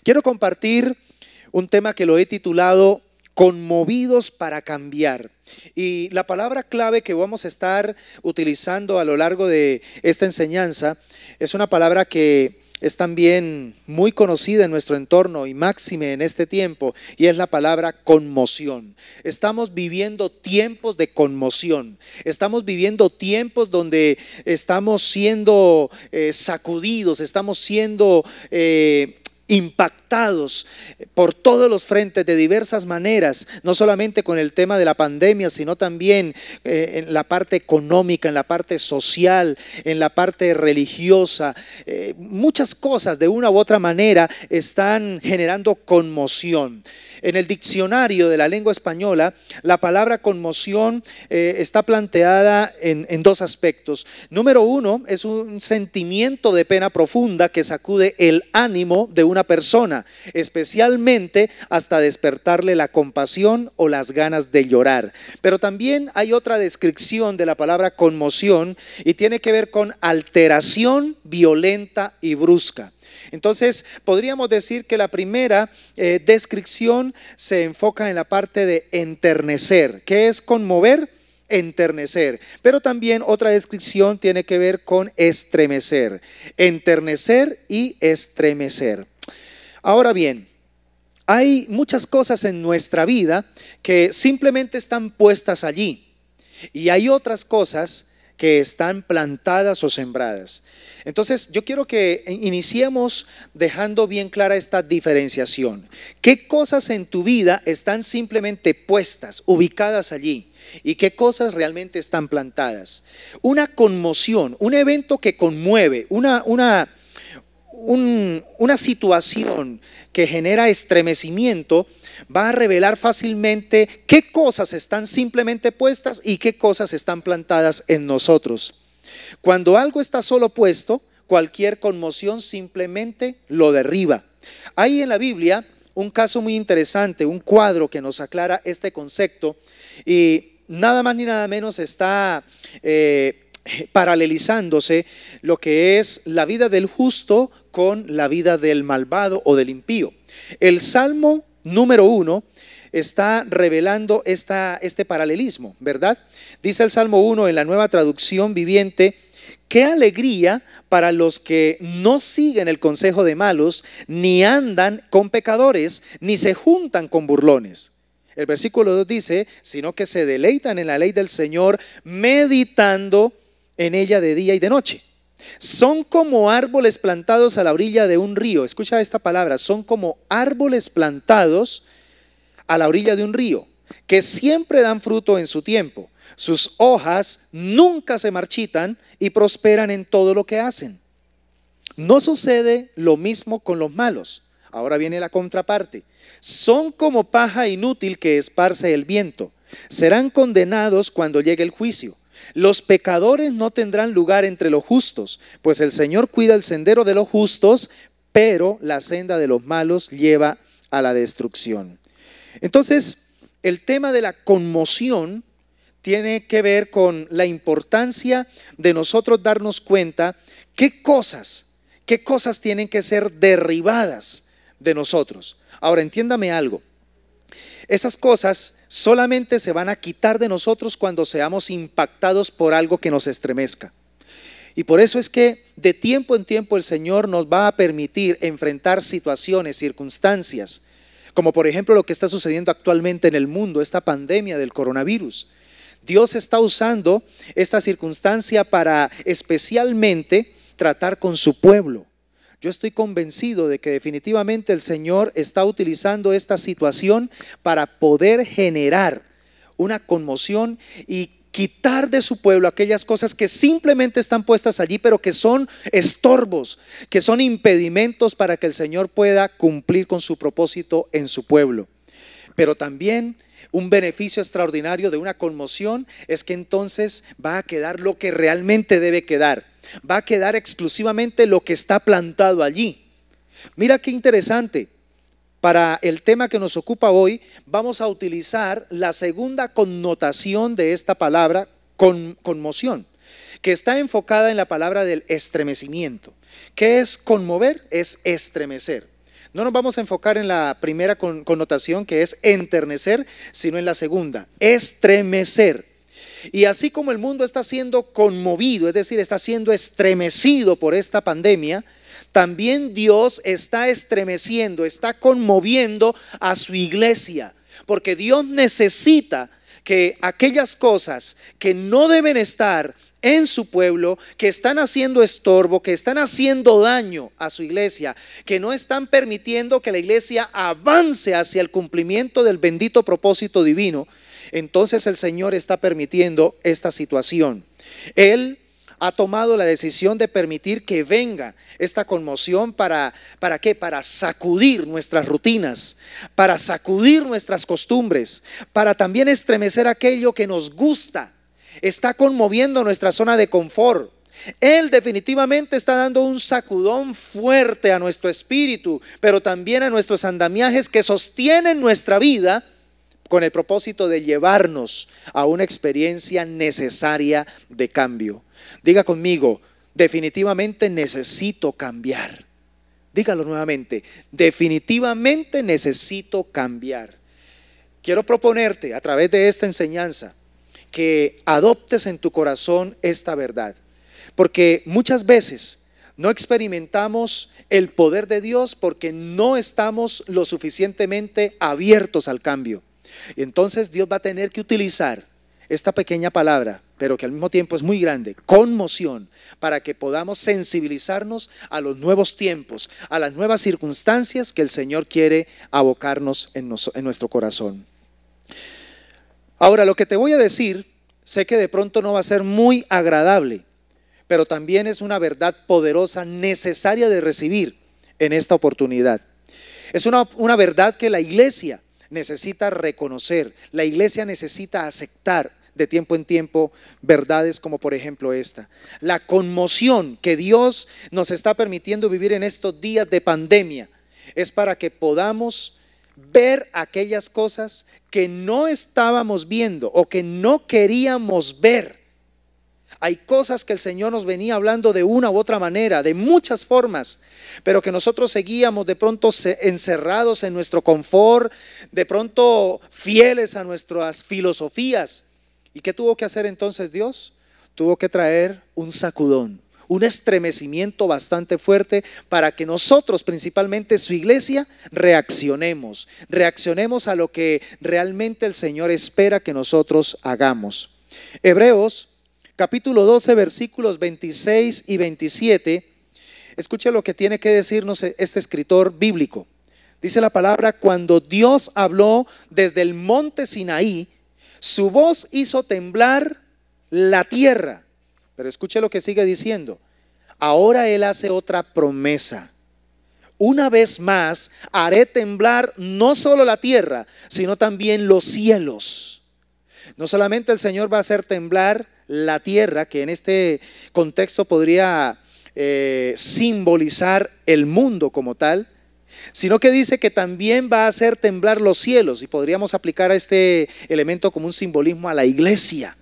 Quiero compartir un tema que lo he titulado Conmovidos para cambiar. Y la palabra clave que vamos a estar utilizando a lo largo de esta enseñanza es una palabra que es también muy conocida en nuestro entorno y máxime en este tiempo, y es la palabra conmoción. Estamos viviendo tiempos de conmoción, estamos viviendo tiempos donde estamos siendo sacudidos, estamos siendo impactados por todos los frentes de diversas maneras, no solamente con el tema de la pandemia, sino también en la parte económica, en la parte social, en la parte religiosa. Muchas cosas de una u otra manera están generando conmoción. En el diccionario de la lengua española, la palabra conmoción está planteada en dos aspectos. Número uno, es un sentimiento de pena profunda que sacude el ánimo de una persona, especialmente hasta despertarle la compasión o las ganas de llorar. Pero también hay otra descripción de la palabra conmoción y tiene que ver con alteración violenta y brusca. Entonces, podríamos decir que la primera descripción se enfoca en la parte de enternecer. ¿Qué es conmover? Enternecer. Pero también otra descripción tiene que ver con estremecer. Enternecer y estremecer. Ahora bien, hay muchas cosas en nuestra vida que simplemente están puestas allí, y hay otras cosas que están plantadas o sembradas. Entonces yo quiero que iniciemos dejando bien clara esta diferenciación. ¿Qué cosas en tu vida están simplemente puestas, ubicadas allí? ¿Y qué cosas realmente están plantadas? Una conmoción, un evento que conmueve, una situación que genera estremecimiento, va a revelar fácilmente qué cosas están simplemente puestas y qué cosas están plantadas en nosotros. Cuando algo está solo puesto, cualquier conmoción simplemente lo derriba. Hay en la Biblia un caso muy interesante, un cuadro que nos aclara este concepto, y nada más ni nada menos está paralelizándose lo que es la vida del justo con la vida del malvado o del impío. El Salmo número 1 está revelando este paralelismo, ¿verdad? Dice el Salmo 1 en la Nueva Traducción Viviente: qué alegría para los que no siguen el consejo de malos, ni andan con pecadores, ni se juntan con burlones. El versículo 2 dice: sino que se deleitan en la ley del Señor, meditando en ella de día y de noche. Son como árboles plantados a la orilla de un río. Escucha esta palabra: son como árboles plantados a la orilla de un río, que siempre dan fruto en su tiempo. Sus hojas nunca se marchitan y prosperan en todo lo que hacen. No sucede lo mismo con los malos. Ahora viene la contraparte. Son como paja inútil que esparce el viento. Serán condenados cuando llegue el juicio. Los pecadores no tendrán lugar entre los justos, pues el Señor cuida el sendero de los justos, pero la senda de los malos lleva a la destrucción. Entonces, el tema de la conmoción tiene que ver con la importancia de nosotros darnos cuenta qué cosas tienen que ser derribadas de nosotros. Ahora, entiéndame algo. Esas cosas solamente se van a quitar de nosotros cuando seamos impactados por algo que nos estremezca. Y por eso es que de tiempo en tiempo el Señor nos va a permitir enfrentar situaciones, circunstancias, como por ejemplo lo que está sucediendo actualmente en el mundo, esta pandemia del coronavirus. Dios está usando esta circunstancia para especialmente tratar con su pueblo. Yo estoy convencido de que definitivamente el Señor está utilizando esta situación para poder generar una conmoción y quitar de su pueblo aquellas cosas que simplemente están puestas allí, pero que son estorbos, que son impedimentos para que el Señor pueda cumplir con su propósito en su pueblo. Pero también un beneficio extraordinario de una conmoción es que entonces va a quedar lo que realmente debe quedar. Va a quedar exclusivamente lo que está plantado allí. Mira qué interesante. Para el tema que nos ocupa hoy, vamos a utilizar la segunda connotación de esta palabra, conmoción, que está enfocada en la palabra del estremecimiento. ¿Qué es conmover? Es estremecer. No nos vamos a enfocar en la primera connotación, que es enternecer, sino en la segunda, estremecer. Y así como el mundo está siendo conmovido, es decir, está siendo estremecido por esta pandemia, también Dios está estremeciendo, está conmoviendo a su iglesia, porque Dios necesita que aquellas cosas que no deben estar en su pueblo, que están haciendo estorbo, que están haciendo daño a su iglesia, que no están permitiendo que la iglesia avance hacia el cumplimiento del bendito propósito divino, entonces el Señor está permitiendo esta situación. Él ha tomado la decisión de permitir que venga esta conmoción ¿para qué? Para sacudir nuestras rutinas, para sacudir nuestras costumbres, para también estremecer aquello que nos gusta. Está conmoviendo nuestra zona de confort. Él definitivamente está dando un sacudón fuerte a nuestro espíritu, pero también a nuestros andamiajes que sostienen nuestra vida, con el propósito de llevarnos a una experiencia necesaria de cambio. Diga conmigo, definitivamente necesito cambiar. Dígalo nuevamente, definitivamente necesito cambiar. Quiero proponerte a través de esta enseñanza que adoptes en tu corazón esta verdad, porque muchas veces no experimentamos el poder de Dios porque no estamos lo suficientemente abiertos al cambio. Y entonces Dios va a tener que utilizar esta pequeña palabra, pero que al mismo tiempo es muy grande, conmoción, para que podamos sensibilizarnos a los nuevos tiempos, a las nuevas circunstancias que el Señor quiere abocarnos en nuestro corazón. Ahora, lo que te voy a decir, sé que de pronto no va a ser muy agradable, pero también es una verdad poderosa, necesaria de recibir en esta oportunidad. Es una verdad que la iglesia necesita reconocer, la iglesia necesita aceptar de tiempo en tiempo verdades como por ejemplo esta. La conmoción que Dios nos está permitiendo vivir en estos días de pandemia es para que podamos ver aquellas cosas que no estábamos viendo o que no queríamos ver. Hay cosas que el Señor nos venía hablando de una u otra manera, de muchas formas, pero que nosotros seguíamos de pronto encerrados en nuestro confort, de pronto fieles a nuestras filosofías. ¿Y qué tuvo que hacer entonces Dios? Tuvo que traer un sacudón, un estremecimiento bastante fuerte para que nosotros, principalmente su iglesia, reaccionemos a lo que realmente el Señor espera que nosotros hagamos. Hebreos capítulo 12, versículos 26 y 27, escuche lo que tiene que decirnos este escritor bíblico. Dice la palabra: cuando Dios habló desde el monte Sinaí, su voz hizo temblar la tierra. Pero escuche lo que sigue diciendo. Ahora Él hace otra promesa. Una vez más haré temblar no solo la tierra, sino también los cielos. No solamente el Señor va a hacer temblar la tierra, que en este contexto podría simbolizar el mundo como tal, sino que dice que también va a hacer temblar los cielos, y podríamos aplicar a este elemento como un simbolismo a la iglesia.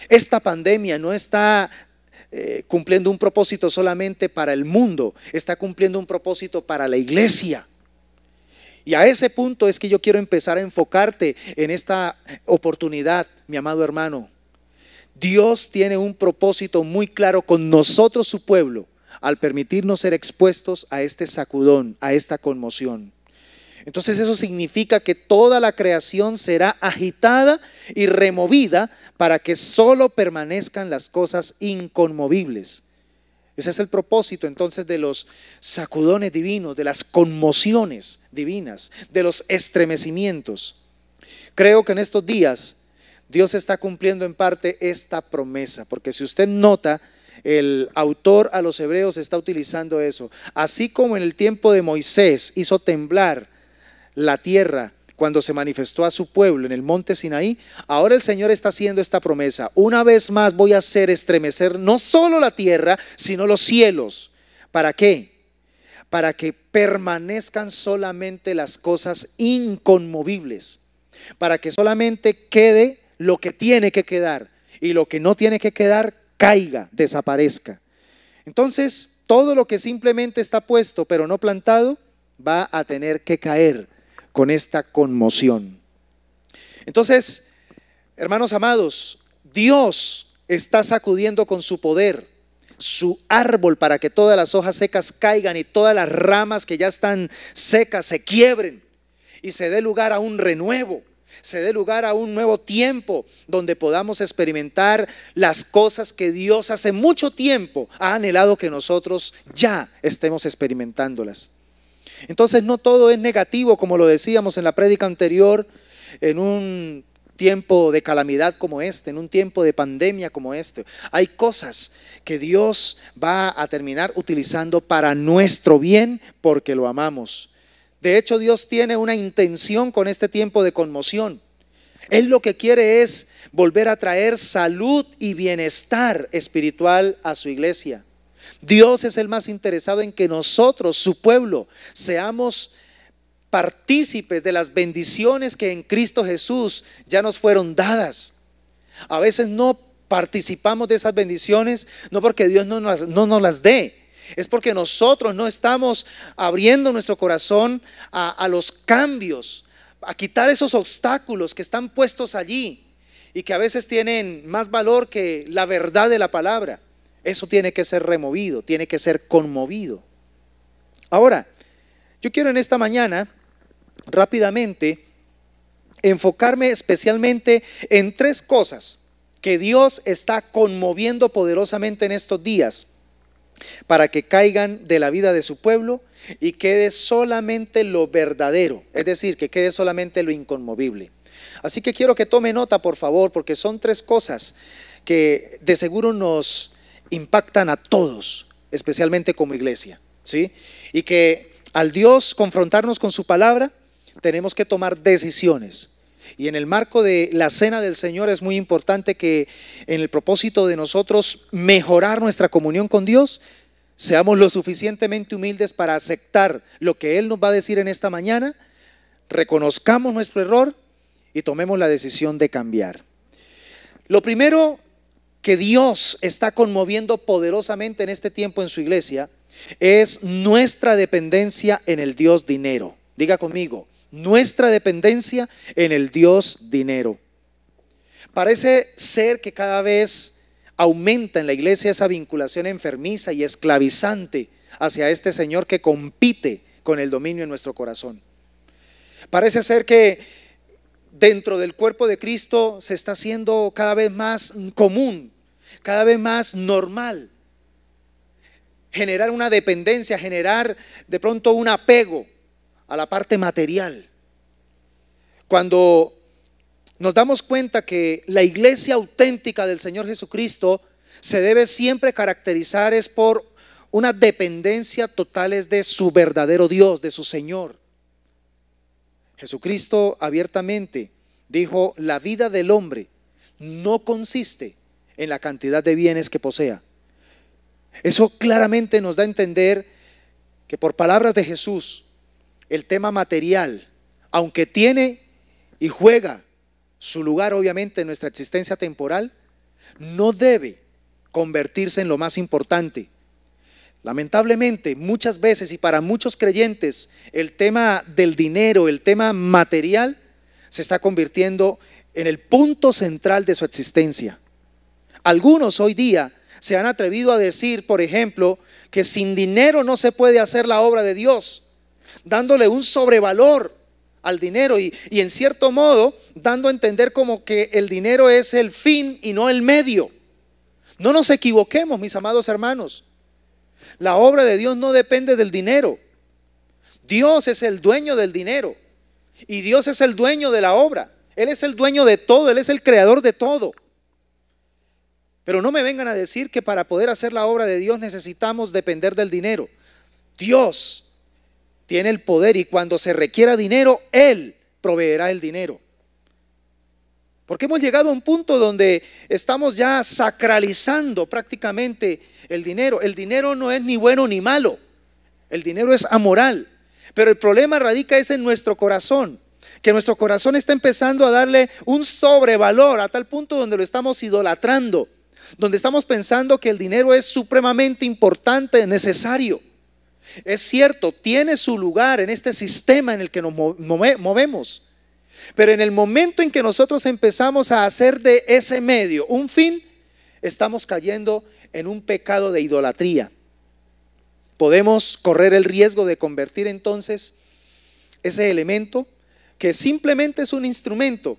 Esta pandemia no está cumpliendo un propósito solamente para el mundo, está cumpliendo un propósito para la iglesia. Y a ese punto es que yo quiero empezar a enfocarte en esta oportunidad, mi amado hermano. Dios tiene un propósito muy claro con nosotros, su pueblo, al permitirnos ser expuestos a este sacudón, a esta conmoción. Entonces eso significa que toda la creación será agitada y removida para que solo permanezcan las cosas inconmovibles. Ese es el propósito entonces de los sacudones divinos, de las conmociones divinas, de los estremecimientos. Creo que en estos días Dios está cumpliendo en parte esta promesa, porque si usted nota, el autor a los hebreos está utilizando eso. Así como en el tiempo de Moisés hizo temblar la tierra cuando se manifestó a su pueblo en el monte Sinaí, ahora el Señor está haciendo esta promesa. Una vez más voy a hacer estremecer no solo la tierra, sino los cielos. ¿Para qué? Para que permanezcan solamente las cosas inconmovibles, para que solamente quede lo que tiene que quedar, y lo que no tiene que quedar caiga, desaparezca. Entonces, todo lo que simplemente está puesto pero no plantado, va a tener que caer con esta conmoción. Entonces, hermanos amados, Dios está sacudiendo con su poder su árbol para que todas las hojas secas caigan y todas las ramas que ya están secas se quiebren y se dé lugar a un renuevo, se dé lugar a un nuevo tiempo donde podamos experimentar las cosas que Dios hace mucho tiempo ha anhelado que nosotros ya estemos experimentándolas. Entonces no todo es negativo, como lo decíamos en la prédica anterior, en un tiempo de calamidad como este, en un tiempo de pandemia como este. Hay cosas que Dios va a terminar utilizando para nuestro bien porque lo amamos. De hecho, Dios tiene una intención con este tiempo de conmoción. Él lo que quiere es volver a traer salud y bienestar espiritual a su iglesia. Dios es el más interesado en que nosotros, su pueblo, seamos partícipes de las bendiciones que en Cristo Jesús ya nos fueron dadas. A veces no participamos de esas bendiciones, no porque Dios no nos las dé, es porque nosotros no estamos abriendo nuestro corazón a los cambios, a quitar esos obstáculos que están puestos allí y que a veces tienen más valor que la verdad de la palabra. Eso tiene que ser removido, tiene que ser conmovido. Ahora, yo quiero en esta mañana rápidamente enfocarme especialmente en tres cosas que Dios está conmoviendo poderosamente en estos días para que caigan de la vida de su pueblo y quede solamente lo verdadero, es decir, que quede solamente lo inconmovible. Así que quiero que tome nota, por favor, porque son tres cosas que de seguro nos impactan a todos, especialmente como iglesia, ¿sí? Y que al Dios confrontarnos con su palabra, tenemos que tomar decisiones. Y en el marco de la cena del Señor es muy importante que en el propósito de nosotros mejorar nuestra comunión con Dios, seamos lo suficientemente humildes para aceptar lo que Él nos va a decir en esta mañana, reconozcamos nuestro error y tomemos la decisión de cambiar. Lo primero que Dios está conmoviendo poderosamente en este tiempo en su iglesia es nuestra dependencia en el Dios dinero. Diga conmigo, nuestra dependencia en el Dios dinero. Parece ser que cada vez aumenta en la iglesia esa vinculación enfermiza y esclavizante hacia este Señor que compite con el dominio en nuestro corazón. Parece ser que dentro del cuerpo de Cristo se está haciendo cada vez más común, cada vez más normal generar una dependencia, generar de pronto un apego a la parte material. Cuando nos damos cuenta que la iglesia auténtica del Señor Jesucristo se debe siempre caracterizar es por una dependencia total es de su verdadero Dios, de su Señor. Jesucristo abiertamente dijo: la vida del hombre no consiste en la cantidad de bienes que posea. Eso claramente nos da a entender que por palabras de Jesús, el tema material, aunque tiene y juega su lugar obviamente en nuestra existencia temporal, no debe convertirse en lo más importante. Lamentablemente, muchas veces y para muchos creyentes, el tema del dinero, el tema material, se está convirtiendo en el punto central de su existencia. Algunos hoy día se han atrevido a decir, por ejemplo, que sin dinero no se puede hacer la obra de Dios, dándole un sobrevalor al dinero y en cierto modo dando a entender como que el dinero es el fin y no el medio. No nos equivoquemos, mis amados hermanos. La obra de Dios no depende del dinero. Dios es el dueño del dinero y Dios es el dueño de la obra. Él es el dueño de todo, Él es el creador de todo. Pero no me vengan a decir que para poder hacer la obra de Dios necesitamos depender del dinero. Dios tiene el poder y cuando se requiera dinero, Él proveerá el dinero. Porque hemos llegado a un punto donde estamos ya sacralizando prácticamente el dinero. El dinero no es ni bueno ni malo. El dinero es amoral. Pero el problema radica es en nuestro corazón. Que nuestro corazón está empezando a darle un sobrevalor a tal punto donde lo estamos idolatrando. Donde estamos pensando que el dinero es supremamente importante, necesario. Es cierto, tiene su lugar en este sistema en el que nos movemos. Pero en el momento en que nosotros empezamos a hacer de ese medio un fin, estamos cayendo en un pecado de idolatría. Podemos correr el riesgo de convertir entonces ese elemento, que simplemente es un instrumento,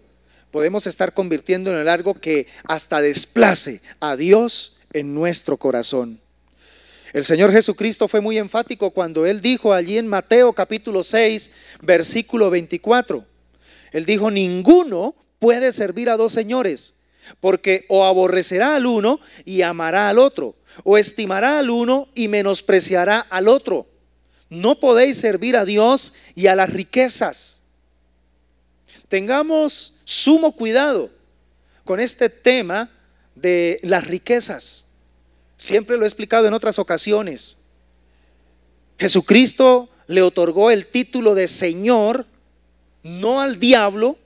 podemos estar convirtiendo en algo que hasta desplace a Dios en nuestro corazón. El Señor Jesucristo fue muy enfático cuando Él dijo allí en Mateo capítulo 6, versículo 24. Él dijo: ninguno puede servir a dos señores, porque o aborrecerá al uno y amará al otro, o estimará al uno y menospreciará al otro. No podéis servir a Dios y a las riquezas. Tengamos sumo cuidado con este tema de las riquezas. Siempre lo he explicado en otras ocasiones. Jesucristo le otorgó el título de Señor no al diablo,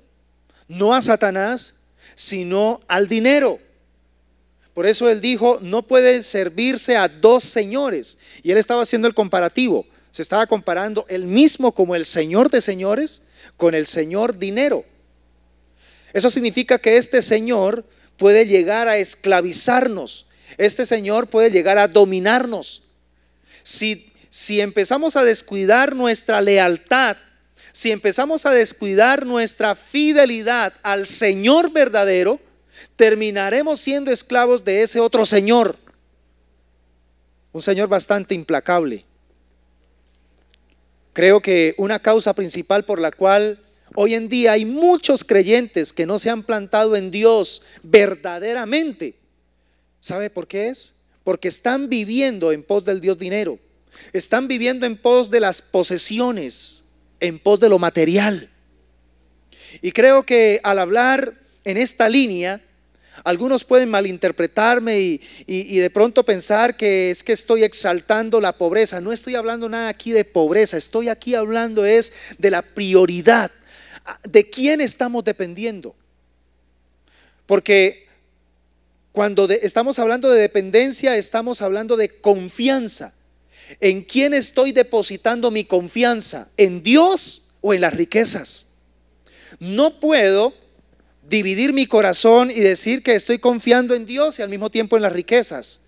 no a Satanás, sino al dinero. Por eso Él dijo: no puede servirse a dos señores. Y Él estaba haciendo el comparativo. Se estaba comparando Él mismo como el Señor de señores con el Señor dinero. Eso significa que este Señor puede llegar a esclavizarnos. Este Señor puede llegar a dominarnos. Si empezamos a descuidar nuestra lealtad, si empezamos a descuidar nuestra fidelidad al Señor verdadero, terminaremos siendo esclavos de ese otro Señor. Un Señor bastante implacable. Creo que una causa principal por la cual hoy en día hay muchos creyentes que no se han plantado en Dios verdaderamente, ¿sabe por qué es? Porque están viviendo en pos del Dios dinero, están viviendo en pos de las posesiones, en pos de lo material. Y creo que al hablar en esta línea, algunos pueden malinterpretarme y de pronto pensar que es que estoy exaltando la pobreza. No estoy hablando nada aquí de pobreza, estoy aquí hablando es de la prioridad, de quién estamos dependiendo. Porque cuando estamos hablando de dependencia, estamos hablando de confianza. ¿En quién estoy depositando mi confianza? ¿En Dios o en las riquezas? No puedo dividir mi corazón y decir que estoy confiando en Dios y al mismo tiempo en las riquezas.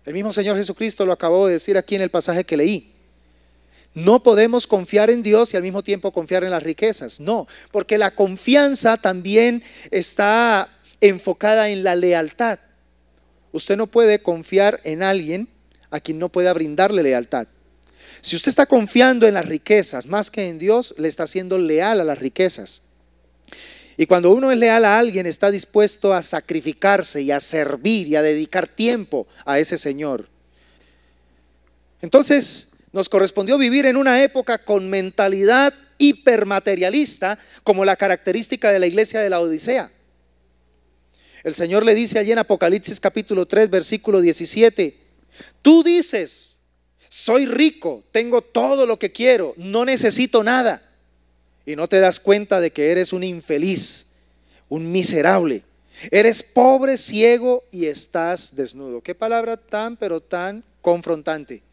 El mismo Señor Jesucristo lo acabó de decir aquí en el pasaje que leí. No podemos confiar en Dios y al mismo tiempo confiar en las riquezas. No, porque la confianza también está enfocada en la lealtad. Usted no puede confiar en alguien a quien no pueda brindarle lealtad. Si usted está confiando en las riquezas más que en Dios, le está siendo leal a las riquezas. Y cuando uno es leal a alguien, está dispuesto a sacrificarse y a servir y a dedicar tiempo a ese Señor. Entonces, nos correspondió vivir en una época con mentalidad hipermaterialista, como la característica de la iglesia de la Odisea. El Señor le dice allí en Apocalipsis capítulo 3, versículo 17: tú dices, soy rico, tengo todo lo que quiero, no necesito nada. Y no te das cuenta de que eres un infeliz, un miserable. Eres pobre, ciego y estás desnudo. Qué palabra tan, pero tan confrontante.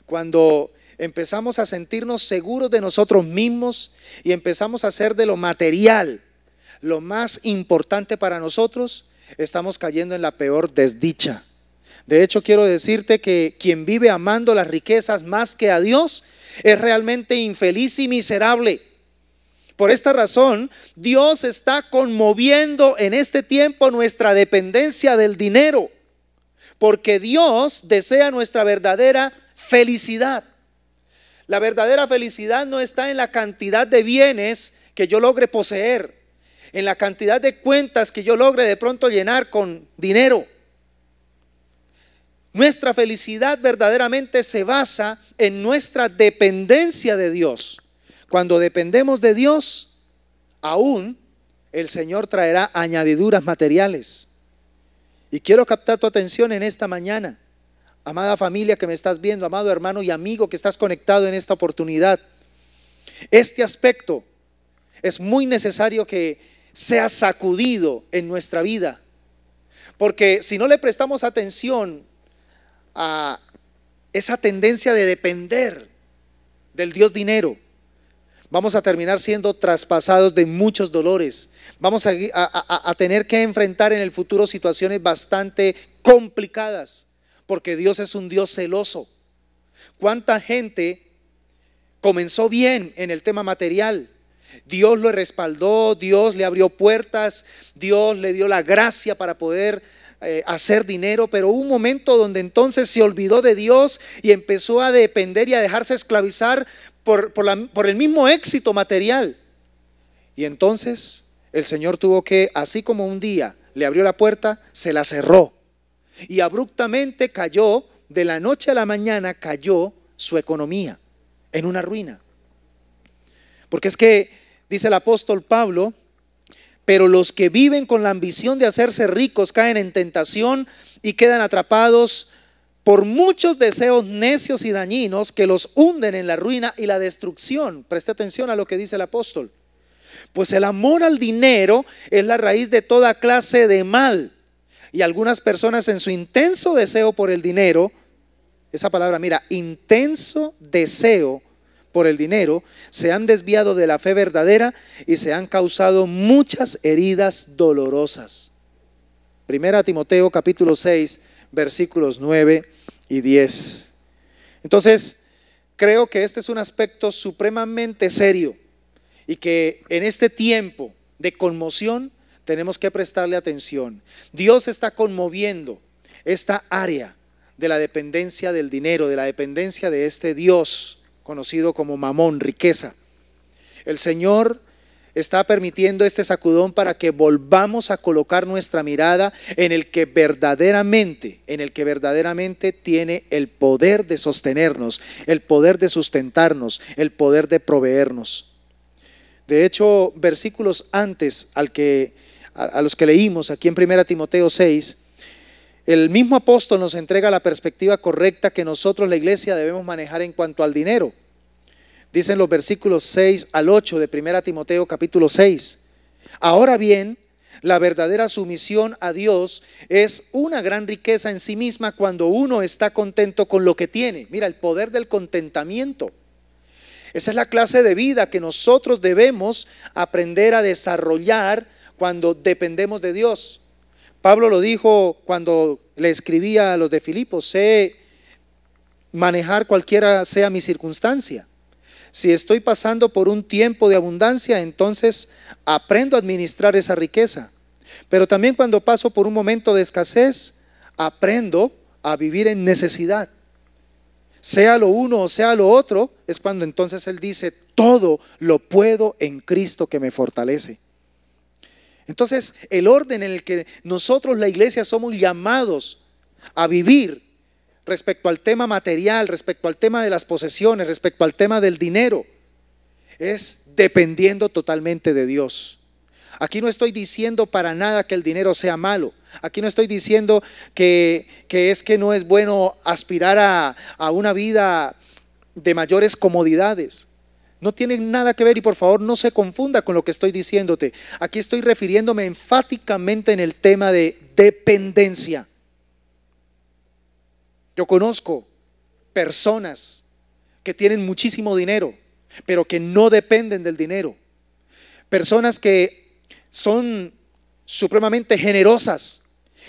Cuando empezamos a sentirnos seguros de nosotros mismos y empezamos a hacer de lo material lo más importante para nosotros, estamos cayendo en la peor desdicha. De hecho, quiero decirte que quien vive amando las riquezas más que a Dios es realmente infeliz y miserable. Por esta razón, Dios está conmoviendo en este tiempo nuestra dependencia del dinero, porque Dios desea nuestra verdadera felicidad. La verdadera felicidad no está en la cantidad de bienes que yo logre poseer, en la cantidad de cuentas que yo logre de pronto llenar con dinero. Nuestra felicidad verdaderamente se basa en nuestra dependencia de Dios. Cuando dependemos de Dios, aún el Señor traerá añadiduras materiales. Y quiero captar tu atención en esta mañana, amada familia que me estás viendo, amado hermano y amigo que estás conectado en esta oportunidad. Este aspecto es muy necesario que sea sacudido en nuestra vida, porque si no le prestamos atención a esa tendencia de depender del Dios dinero, vamos a terminar siendo traspasados de muchos dolores. Vamos a tener que enfrentar en el futuro situaciones bastante complicadas, porque Dios es un Dios celoso. ¿Cuánta gente comenzó bien en el tema material? Dios lo respaldó, Dios le abrió puertas, Dios le dio la gracia para poder hacer dinero, pero hubo un momento donde entonces se olvidó de Dios y empezó a depender y a dejarse esclavizar por el mismo éxito material. Y entonces el Señor tuvo que, así como un día le abrió la puerta, se la cerró. Y abruptamente cayó, de la noche a la mañana cayó su economía en una ruina. Porque es que, dice el apóstol Pablo, pero los que viven con la ambición de hacerse ricos caen en tentación y quedan atrapados por muchos deseos necios y dañinos que los hunden en la ruina y la destrucción. Preste atención a lo que dice el apóstol. Pues el amor al dinero es la raíz de toda clase de mal. Y algunas personas en su intenso deseo por el dinero, esa palabra, mira, intenso deseo por el dinero, se han desviado de la fe verdadera y se han causado muchas heridas dolorosas. Primera Timoteo capítulo 6, versículos 9 y 10. Entonces, creo que este es un aspecto supremamente serio y que en este tiempo de conmoción tenemos que prestarle atención. Dios está conmoviendo esta área de la dependencia del dinero, de la dependencia de este Dios conocido como Mamón, riqueza. El Señor está permitiendo este sacudón para que volvamos a colocar nuestra mirada en el que verdaderamente tiene el poder de sostenernos, el poder de sustentarnos, el poder de proveernos. De hecho, versículos antes a los que leímos aquí en 1 Timoteo 6, el mismo apóstol nos entrega la perspectiva correcta que nosotros, la iglesia, debemos manejar en cuanto al dinero. Dicen los versículos 6 al 8 de 1 Timoteo capítulo 6. Ahora bien, la verdadera sumisión a Dios es una gran riqueza en sí misma cuando uno está contento con lo que tiene. Mira, el poder del contentamiento. Esa es la clase de vida que nosotros debemos aprender a desarrollar cuando dependemos de Dios. Pablo lo dijo cuando le escribía a los de Filipos: sé manejar cualquiera sea mi circunstancia. Si estoy pasando por un tiempo de abundancia, entonces aprendo a administrar esa riqueza. Pero también cuando paso por un momento de escasez, aprendo a vivir en necesidad. Sea lo uno o sea lo otro, es cuando entonces él dice: todo lo puedo en Cristo que me fortalece. Entonces, el orden en el que nosotros, la iglesia, somos llamados a vivir respecto al tema material, respecto al tema de las posesiones, respecto al tema del dinero, es dependiendo totalmente de Dios. Aquí no estoy diciendo para nada que el dinero sea malo. Aquí no estoy diciendo que no es bueno aspirar a una vida de mayores comodidades. No tiene nada que ver, y por favor no se confunda con lo que estoy diciéndote. Aquí estoy refiriéndome enfáticamente en el tema de dependencia. Yo conozco personas que tienen muchísimo dinero, pero que no dependen del dinero. Personas que son supremamente generosas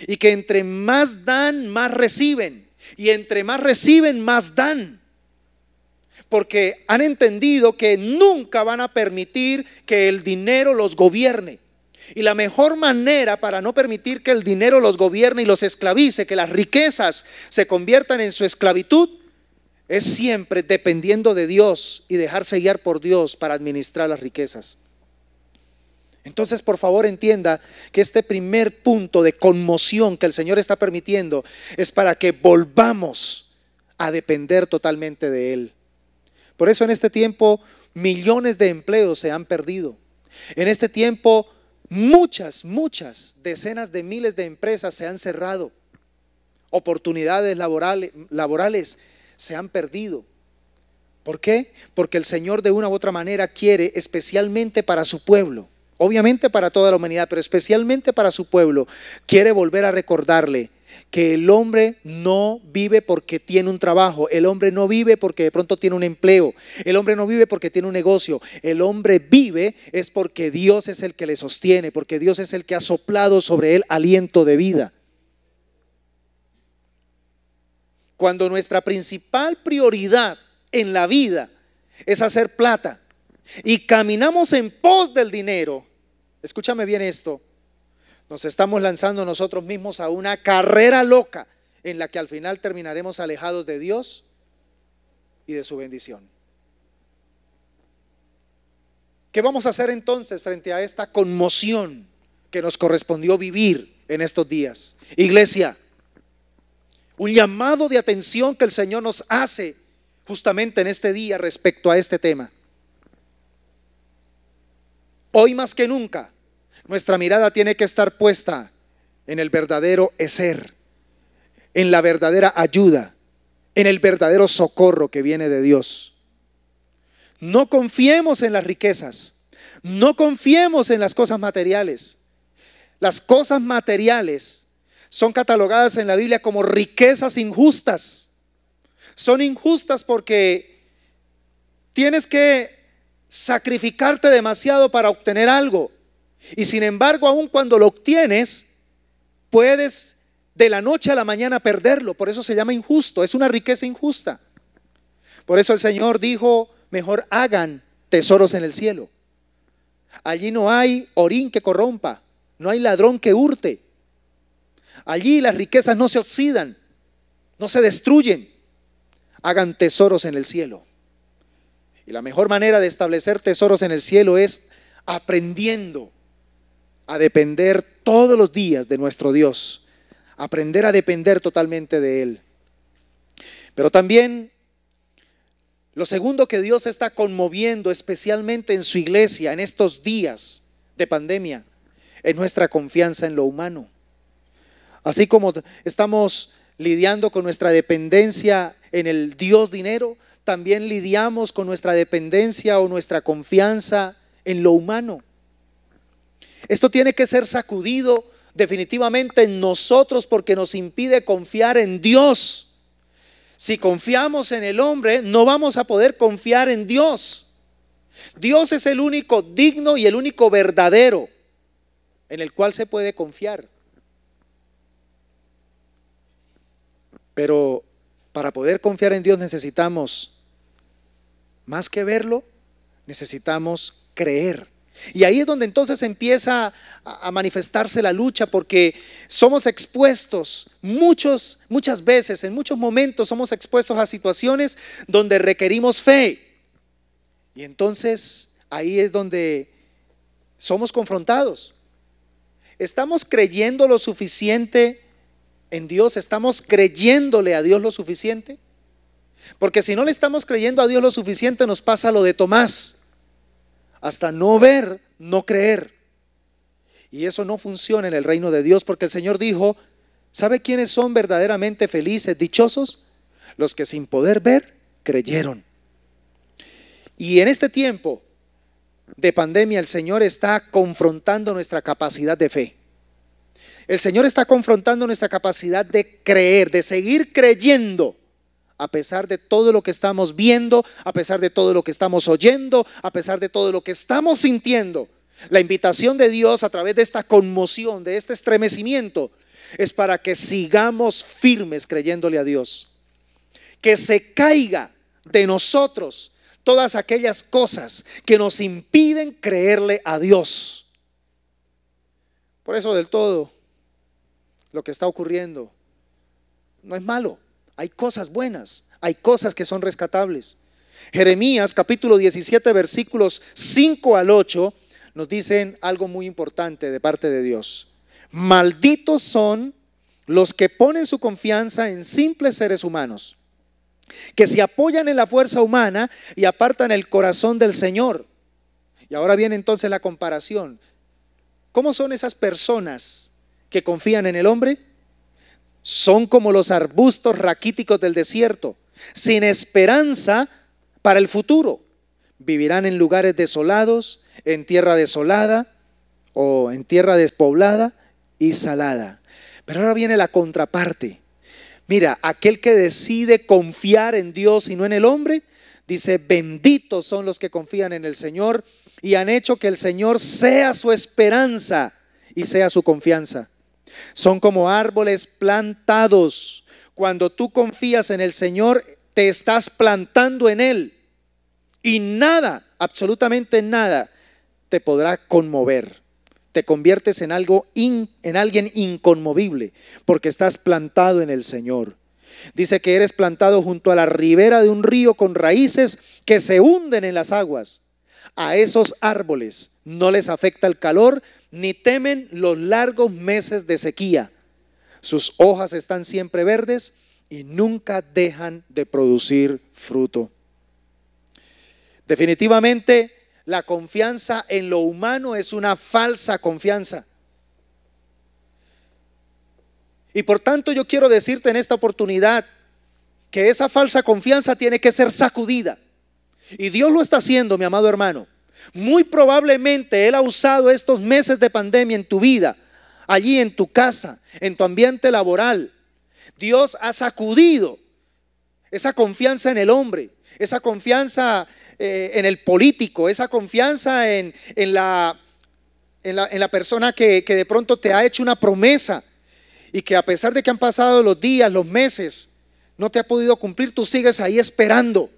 y que entre más dan, más reciben, y entre más reciben, más dan. Porque han entendido que nunca van a permitir que el dinero los gobierne. Y la mejor manera para no permitir que el dinero los gobierne y los esclavice, que las riquezas se conviertan en su esclavitud, es siempre dependiendo de Dios y dejarse guiar por Dios para administrar las riquezas. Entonces, por favor, entienda que este primer punto de conmoción que el Señor está permitiendo es para que volvamos a depender totalmente de Él. Por eso en este tiempo millones de empleos se han perdido. En este tiempo muchas decenas de miles de empresas se han cerrado. Oportunidades laborales se han perdido. ¿Por qué? Porque el Señor de una u otra manera quiere, especialmente para su pueblo, obviamente para toda la humanidad, pero especialmente para su pueblo, quiere volver a recordarle que el hombre no vive porque tiene un trabajo, el hombre no vive porque de pronto tiene un empleo, el hombre no vive porque tiene un negocio, el hombre vive es porque Dios es el que le sostiene, porque Dios es el que ha soplado sobre él aliento de vida. Cuando nuestra principal prioridad en la vida es hacer plata y caminamos en pos del dinero, escúchame bien esto, nos estamos lanzando nosotros mismos a una carrera loca en la que al final terminaremos alejados de Dios y de su bendición. ¿Qué vamos a hacer entonces frente a esta conmoción que nos correspondió vivir en estos días? Iglesia, un llamado de atención que el Señor nos hace justamente en este día respecto a este tema. Hoy más que nunca, nuestra mirada tiene que estar puesta en el verdadero eser, en la verdadera ayuda, en el verdadero socorro que viene de Dios. No confiemos en las riquezas, no confiemos en las cosas materiales. Las cosas materiales son catalogadas en la Biblia como riquezas injustas. Son injustas porque tienes que sacrificarte demasiado para obtener algo. Y sin embargo, aun cuando lo obtienes, puedes de la noche a la mañana perderlo. Por eso se llama injusto, es una riqueza injusta. Por eso el Señor dijo, mejor hagan tesoros en el cielo. Allí no hay orín que corrompa, no hay ladrón que hurte. Allí las riquezas no se oxidan, no se destruyen. Hagan tesoros en el cielo. Y la mejor manera de establecer tesoros en el cielo es aprendiendo a depender todos los días de nuestro Dios, aprender a depender totalmente de Él. Pero también lo segundo que Dios está conmoviendo especialmente en su iglesia en estos días de pandemia es nuestra confianza en lo humano. Así como estamos lidiando con nuestra dependencia en el Dios dinero, también lidiamos con nuestra dependencia o nuestra confianza en lo humano. Esto tiene que ser sacudido definitivamente en nosotros porque nos impide confiar en Dios. Si confiamos en el hombre, no vamos a poder confiar en Dios. Dios es el único digno y el único verdadero en el cual se puede confiar. Pero para poder confiar en Dios necesitamos, más que verlo, necesitamos creer. Y ahí es donde entonces empieza a manifestarse la lucha, porque somos expuestos muchas veces, en muchos momentos somos expuestos a situaciones donde requerimos fe. Y entonces ahí es donde somos confrontados. ¿Estamos creyendo lo suficiente en Dios? ¿Estamos creyéndole a Dios lo suficiente? Porque si no le estamos creyendo a Dios lo suficiente, nos pasa lo de Tomás. Hasta no ver, no creer. Y eso no funciona en el reino de Dios, porque el Señor dijo, ¿sabe quiénes son verdaderamente felices, dichosos? Los que sin poder ver, creyeron. Y en este tiempo de pandemia, el Señor está confrontando nuestra capacidad de fe. El Señor está confrontando nuestra capacidad de creer, de seguir creyendo. A pesar de todo lo que estamos viendo, a pesar de todo lo que estamos oyendo, a pesar de todo lo que estamos sintiendo, la invitación de Dios a través de esta conmoción, de este estremecimiento, es para que sigamos firmes creyéndole a Dios. Que se caiga de nosotros todas aquellas cosas que nos impiden creerle a Dios. Por eso del todo, lo que está ocurriendo no es malo. Hay cosas buenas, hay cosas que son rescatables. Jeremías capítulo 17 versículos 5 al 8 nos dicen algo muy importante de parte de Dios. Malditos son los que ponen su confianza en simples seres humanos, que se apoyan en la fuerza humana y apartan el corazón del Señor. Y ahora viene entonces la comparación. ¿Cómo son esas personas que confían en el hombre? Son como los arbustos raquíticos del desierto, sin esperanza para el futuro. Vivirán en lugares desolados, en tierra desolada o en tierra despoblada y salada. Pero ahora viene la contraparte. Mira, aquel que decide confiar en Dios y no en el hombre, dice, benditos son los que confían en el Señor y han hecho que el Señor sea su esperanza y sea su confianza. Son como árboles plantados. Cuando tú confías en el Señor, te estás plantando en Él y nada, absolutamente nada, te podrá conmover. Te conviertes en alguien inconmovible porque estás plantado en el Señor. Dice que eres plantado junto a la ribera de un río con raíces que se hunden en las aguas. A esos árboles no les afecta el calor ni temen los largos meses de sequía. Sus hojas están siempre verdes y nunca dejan de producir fruto. Definitivamente, la confianza en lo humano es una falsa confianza. Y por tanto yo quiero decirte en esta oportunidad que esa falsa confianza tiene que ser sacudida. Y Dios lo está haciendo, mi amado hermano. Muy probablemente Él ha usado estos meses de pandemia en tu vida, allí en tu casa, en tu ambiente laboral. Dios ha sacudido esa confianza en el hombre, esa confianza en el político, esa confianza en la persona que de pronto te ha hecho una promesa y que a pesar de que han pasado los días, los meses, no te ha podido cumplir, tú sigues ahí esperando.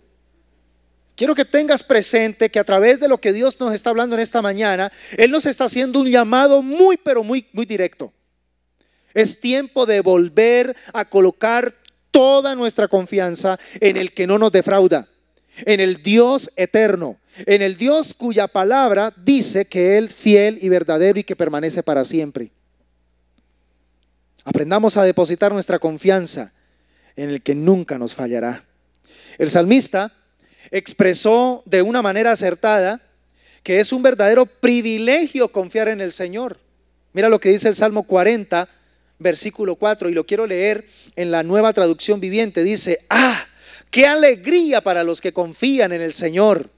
Quiero que tengas presente que a través de lo que Dios nos está hablando en esta mañana, Él nos está haciendo un llamado muy, pero muy directo. Es tiempo de volver a colocar toda nuestra confianza en el que no nos defrauda, en el Dios eterno, en el Dios cuya palabra dice que Él es fiel y verdadero y que permanece para siempre. Aprendamos a depositar nuestra confianza en el que nunca nos fallará. El salmista expresó de una manera acertada que es un verdadero privilegio confiar en el Señor. Mira lo que dice el Salmo 40, versículo 4, y lo quiero leer en la Nueva Traducción Viviente. Dice, ¡qué alegría para los que confían en el Señor!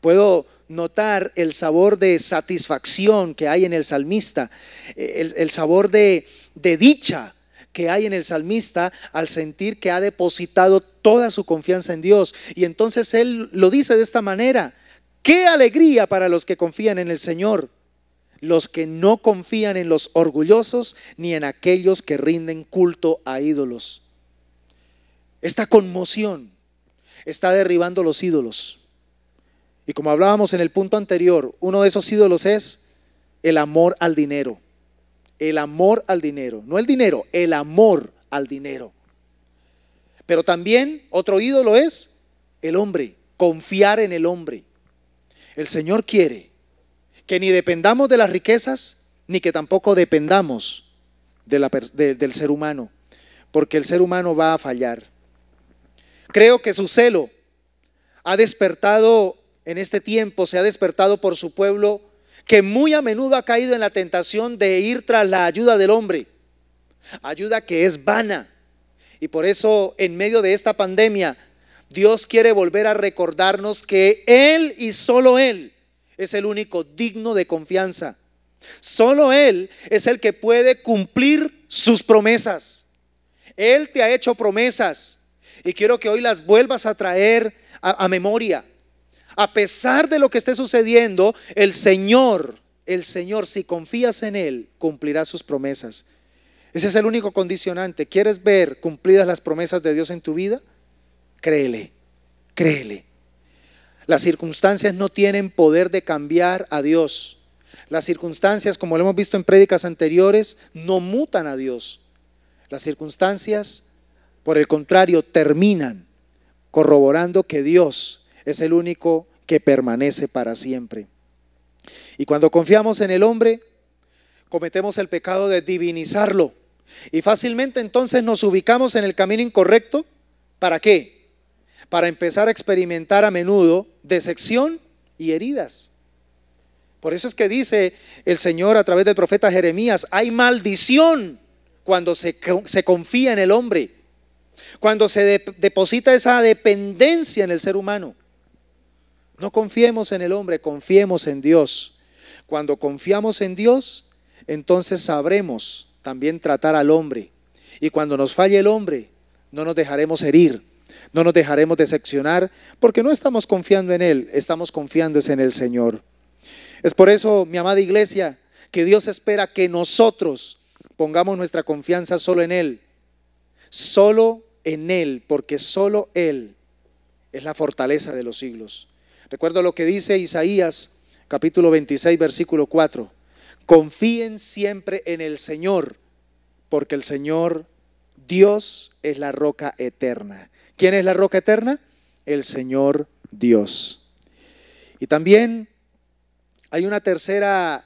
Puedo notar el sabor de satisfacción que hay en el salmista, el sabor de dicha que hay en el salmista al sentir que ha depositado toda su confianza en Dios. Y entonces él lo dice de esta manera: ¡qué alegría para los que confían en el Señor! Los que no confían en los orgullosos ni en aquellos que rinden culto a ídolos. Esta conmoción está derribando los ídolos. Y como hablábamos en el punto anterior, uno de esos ídolos es el amor al dinero. El amor al dinero, no el dinero, el amor al dinero. Pero también otro ídolo es el hombre, confiar en el hombre. El Señor quiere que ni dependamos de las riquezas, ni que tampoco dependamos del ser humano, porque el ser humano va a fallar. Creo que su celo ha despertado en este tiempo, se ha despertado por su pueblo, que muy a menudo ha caído en la tentación de ir tras la ayuda del hombre, ayuda que es vana. Y por eso en medio de esta pandemia Dios quiere volver a recordarnos que Él y solo Él es el único digno de confianza. Solo Él es el que puede cumplir sus promesas. Él te ha hecho promesas y quiero que hoy las vuelvas a traer a memoria. A pesar de lo que esté sucediendo, el Señor, si confías en Él, cumplirá sus promesas. Ese es el único condicionante. ¿Quieres ver cumplidas las promesas de Dios en tu vida? Créele, créele. Las circunstancias no tienen poder de cambiar a Dios. Las circunstancias, como lo hemos visto en prédicas anteriores, no mutan a Dios. Las circunstancias, por el contrario, terminan corroborando que Dios es el único que permanece para siempre. Y cuando confiamos en el hombre, cometemos el pecado de divinizarlo. Y fácilmente entonces nos ubicamos en el camino incorrecto. ¿Para qué? Para empezar a experimentar a menudo decepción y heridas. Por eso es que dice el Señor a través del profeta Jeremías: hay maldición cuando se confía en el hombre, cuando se deposita esa dependencia en el ser humano. No confiemos en el hombre, confiemos en Dios. Cuando confiamos en Dios, entonces sabremos también tratar al hombre. Y cuando nos falle el hombre, no nos dejaremos herir, no nos dejaremos decepcionar, porque no estamos confiando en Él, estamos confiando en el Señor. Es por eso, mi amada iglesia, que Dios espera que nosotros pongamos nuestra confianza solo en Él, porque solo Él es la fortaleza de los siglos. Recuerdo lo que dice Isaías, capítulo 26, versículo 4. Confíen siempre en el Señor, porque el Señor, Dios, es la roca eterna. ¿Quién es la roca eterna? El Señor Dios. Y también hay una tercera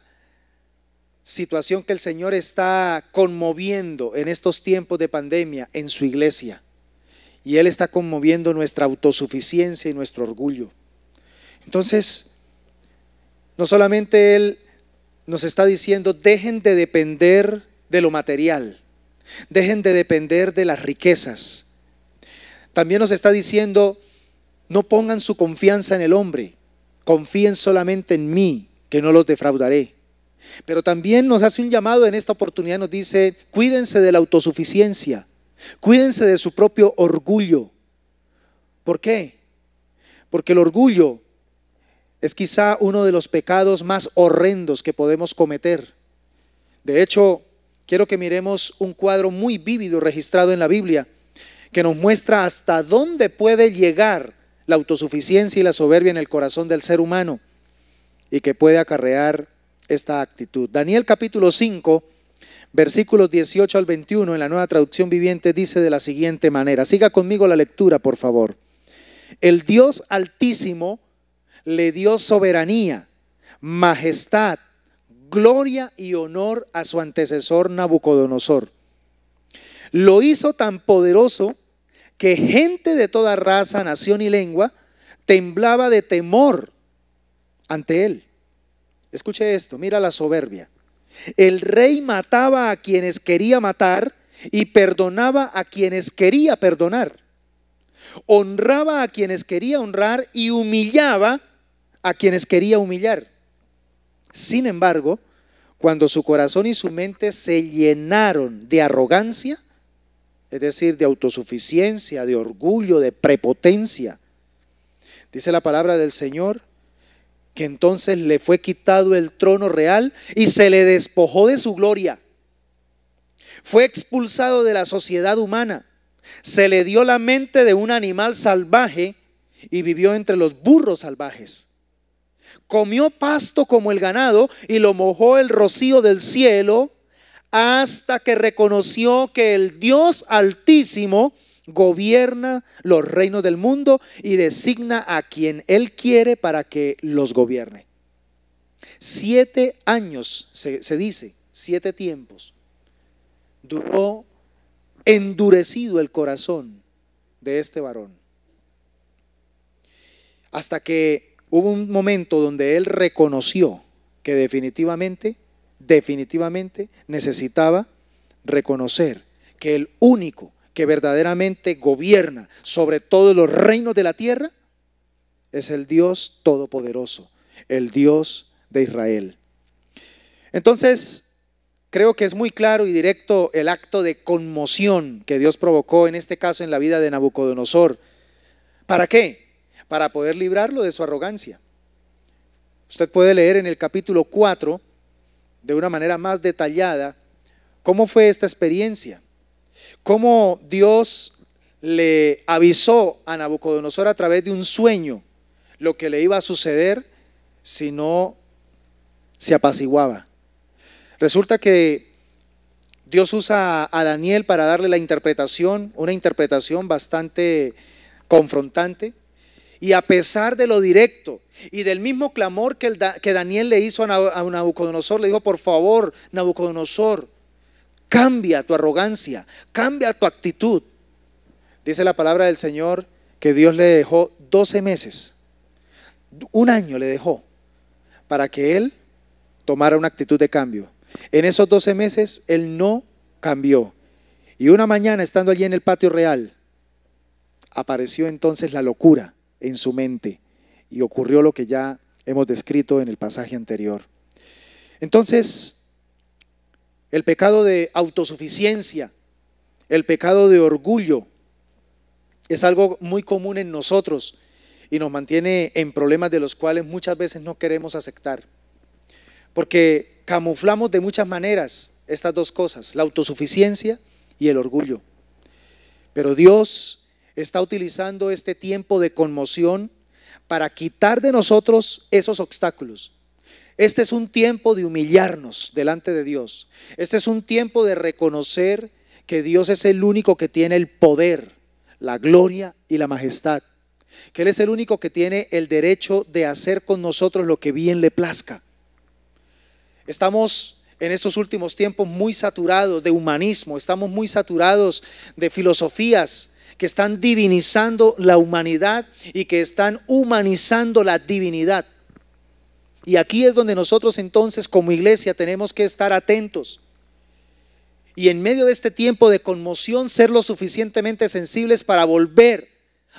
situación que el Señor está conmoviendo en estos tiempos de pandemia en su iglesia. Y Él está conmoviendo nuestra autosuficiencia y nuestro orgullo. Entonces, no solamente Él nos está diciendo, dejen de depender de lo material, dejen de depender de las riquezas. También nos está diciendo, no pongan su confianza en el hombre, confíen solamente en mí, que no los defraudaré. Pero también nos hace un llamado en esta oportunidad, nos dice, cuídense de la autosuficiencia, cuídense de su propio orgullo. ¿Por qué? Porque el orgullo es quizá uno de los pecados más horrendos que podemos cometer. De hecho, quiero que miremos un cuadro muy vívido registrado en la Biblia que nos muestra hasta dónde puede llegar la autosuficiencia y la soberbia en el corazón del ser humano y que puede acarrear esta actitud. Daniel capítulo 5, versículos 18 al 21 en la Nueva Traducción Viviente dice de la siguiente manera. Siga conmigo la lectura, por favor. El Dios Altísimo le dio soberanía, majestad, gloria y honor a su antecesor Nabucodonosor. Lo hizo tan poderoso que gente de toda raza, nación y lengua temblaba de temor ante él. Escuche esto, mira la soberbia. El rey mataba a quienes quería matar y perdonaba a quienes quería perdonar. Honraba a quienes quería honrar y humillaba a quienes quería humillar. Sin embargo, cuando su corazón y su mente se llenaron de arrogancia, es decir, de autosuficiencia, de orgullo, de prepotencia, dice la palabra del Señor, que entonces le fue quitado el trono real y se le despojó de su gloria. Fue expulsado de la sociedad humana, se le dio la mente de un animal salvaje y vivió entre los burros salvajes. Comió pasto como el ganado y lo mojó el rocío del cielo hasta que reconoció que el Dios Altísimo gobierna los reinos del mundo y designa a quien Él quiere para que los gobierne. 7 años, se dice, 7 tiempos, duró endurecido el corazón de este varón. Hasta que hubo un momento donde él reconoció que definitivamente necesitaba reconocer que el único que verdaderamente gobierna sobre todos los reinos de la tierra es el Dios Todopoderoso, el Dios de Israel. Entonces, creo que es muy claro y directo el acto de conmoción que Dios provocó en este caso en la vida de Nabucodonosor. ¿Para qué? Para poder librarlo de su arrogancia. Usted puede leer en el capítulo 4 de una manera más detallada cómo fue esta experiencia, cómo Dios le avisó a Nabucodonosor a través de un sueño lo que le iba a suceder si no se apaciguaba. Resulta que Dios usa a Daniel para darle la interpretación, una interpretación bastante confrontante, y a pesar de lo directo y del mismo clamor que Daniel le hizo a Nabucodonosor, le dijo: por favor, Nabucodonosor, cambia tu arrogancia, cambia tu actitud. Dice la palabra del Señor que Dios le dejó 12 meses, un año le dejó para que él tomara una actitud de cambio. En esos 12 meses él no cambió. Y una mañana, estando allí en el patio real, apareció entonces la locura en su mente y ocurrió lo que ya hemos descrito en el pasaje anterior. Entonces, el pecado de autosuficiencia, el pecado de orgullo, es algo muy común en nosotros y nos mantiene en problemas de los cuales muchas veces no queremos aceptar, porque camuflamos de muchas maneras estas dos cosas, la autosuficiencia y el orgullo. Pero Dios está utilizando este tiempo de conmoción para quitar de nosotros esos obstáculos. Este es un tiempo de humillarnos delante de Dios. Este es un tiempo de reconocer que Dios es el único que tiene el poder, la gloria y la majestad. Que Él es el único que tiene el derecho de hacer con nosotros lo que bien le plazca. Estamos en estos últimos tiempos muy saturados de humanismo, estamos muy saturados de filosofías que están divinizando la humanidad y que están humanizando la divinidad. Y aquí es donde nosotros entonces como iglesia tenemos que estar atentos. Y en medio de este tiempo de conmoción ser lo suficientemente sensibles para volver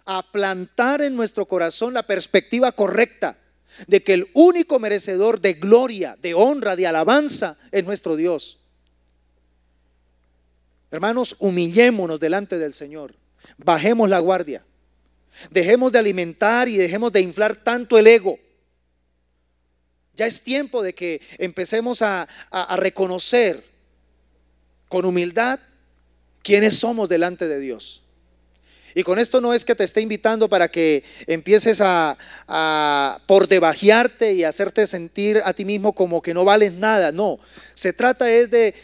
a plantar en nuestro corazón la perspectiva correcta de que el único merecedor de gloria, de honra, de alabanza es nuestro Dios. Hermanos, humillémonos delante del Señor, bajemos la guardia, dejemos de alimentar y dejemos de inflar tanto el ego. Ya es tiempo de que empecemos a reconocer con humildad quiénes somos delante de Dios. Y con esto no es que te esté invitando para que empieces a por debajearte y hacerte sentir a ti mismo como que no vales nada. No, se trata es de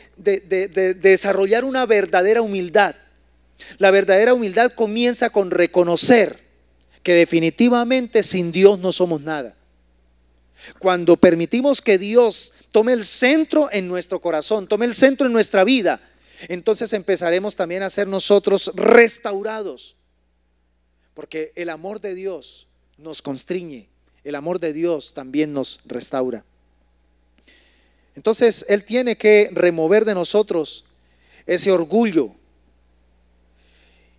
desarrollar una verdadera humildad. La verdadera humildad comienza con reconocer que definitivamente sin Dios no somos nada. Cuando permitimos que Dios tome el centro en nuestro corazón, tome el centro en nuestra vida, entonces empezaremos también a ser nosotros restaurados. Porque el amor de Dios nos constriñe, el amor de Dios también nos restaura. Entonces Él tiene que remover de nosotros ese orgullo.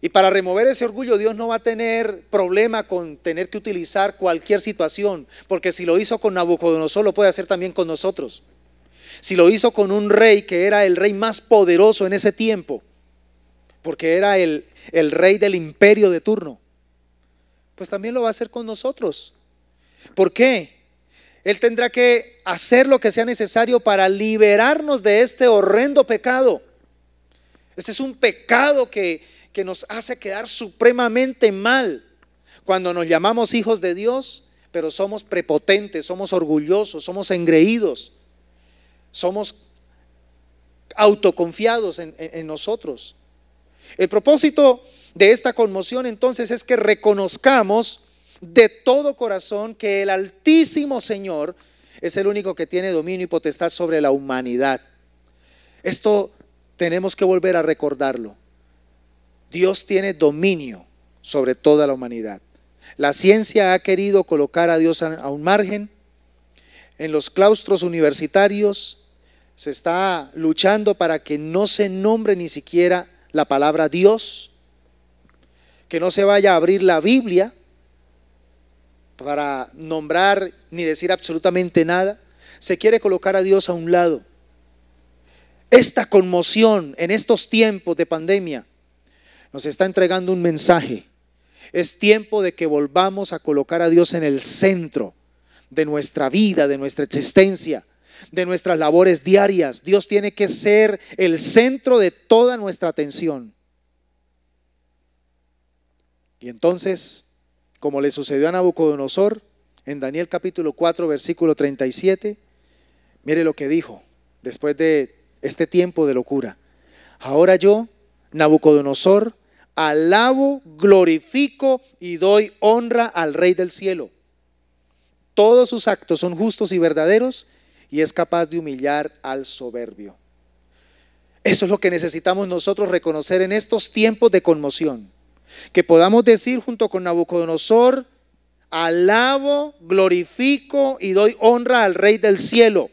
Y para remover ese orgullo Dios no va a tener problema con tener que utilizar cualquier situación, porque si lo hizo con Nabucodonosor lo puede hacer también con nosotros. Si lo hizo con un rey que era el rey más poderoso en ese tiempo, porque era el rey del imperio de turno, pues también lo va a hacer con nosotros. ¿Por qué? Él tendrá que hacer lo que sea necesario para liberarnos de este horrendo pecado. Este es un pecado que nos hace quedar supremamente mal cuando nos llamamos hijos de Dios, pero somos prepotentes, somos orgullosos, somos engreídos, somos autoconfiados en nosotros. El propósito de esta conmoción entonces es que reconozcamos de todo corazón que el Altísimo Señor es el único que tiene dominio y potestad sobre la humanidad. Esto tenemos que volver a recordarlo. Dios tiene dominio sobre toda la humanidad. La ciencia ha querido colocar a Dios a un margen. En los claustros universitarios se está luchando para que no se nombre ni siquiera la palabra Dios, que no se vaya a abrir la Biblia para nombrar ni decir absolutamente nada. Se quiere colocar a Dios a un lado. Esta conmoción en estos tiempos de pandemia nos está entregando un mensaje. Es tiempo de que volvamos a colocar a Dios en el centro de nuestra vida, de nuestra existencia, de nuestras labores diarias. Dios tiene que ser el centro de toda nuestra atención. Y entonces, como le sucedió a Nabucodonosor, en Daniel capítulo 4, versículo 37, mire lo que dijo después de este tiempo de locura. Ahora yo, Nabucodonosor, alabo, glorifico y doy honra al Rey del cielo. Todos sus actos son justos y verdaderos y es capaz de humillar al soberbio. Eso es lo que necesitamos nosotros reconocer en estos tiempos de conmoción. Que podamos decir junto con Nabucodonosor, alabo, glorifico y doy honra al Rey del cielo.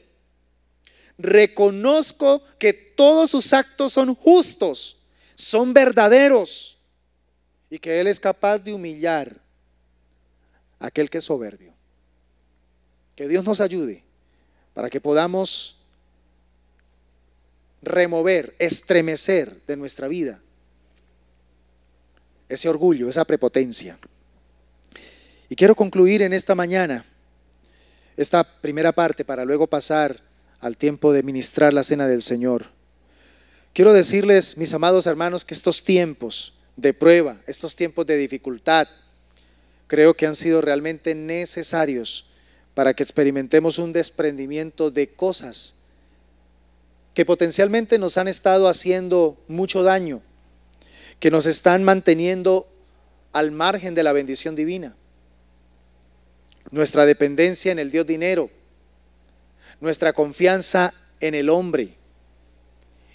Reconozco que todos sus actos son justos, son verdaderos y que Él es capaz de humillar a aquel que es soberbio. Que Dios nos ayude para que podamos remover, estremecer de nuestra vida ese orgullo, esa prepotencia. Y quiero concluir en esta mañana esta primera parte para luego pasar al tiempo de ministrar la cena del Señor. Quiero decirles, mis amados hermanos, que estos tiempos de prueba, estos tiempos de dificultad, creo que han sido realmente necesarios para que experimentemos un desprendimiento de cosas que potencialmente nos han estado haciendo mucho daño, que nos están manteniendo al margen de la bendición divina. Nuestra dependencia en el Dios dinero, nuestra confianza en el hombre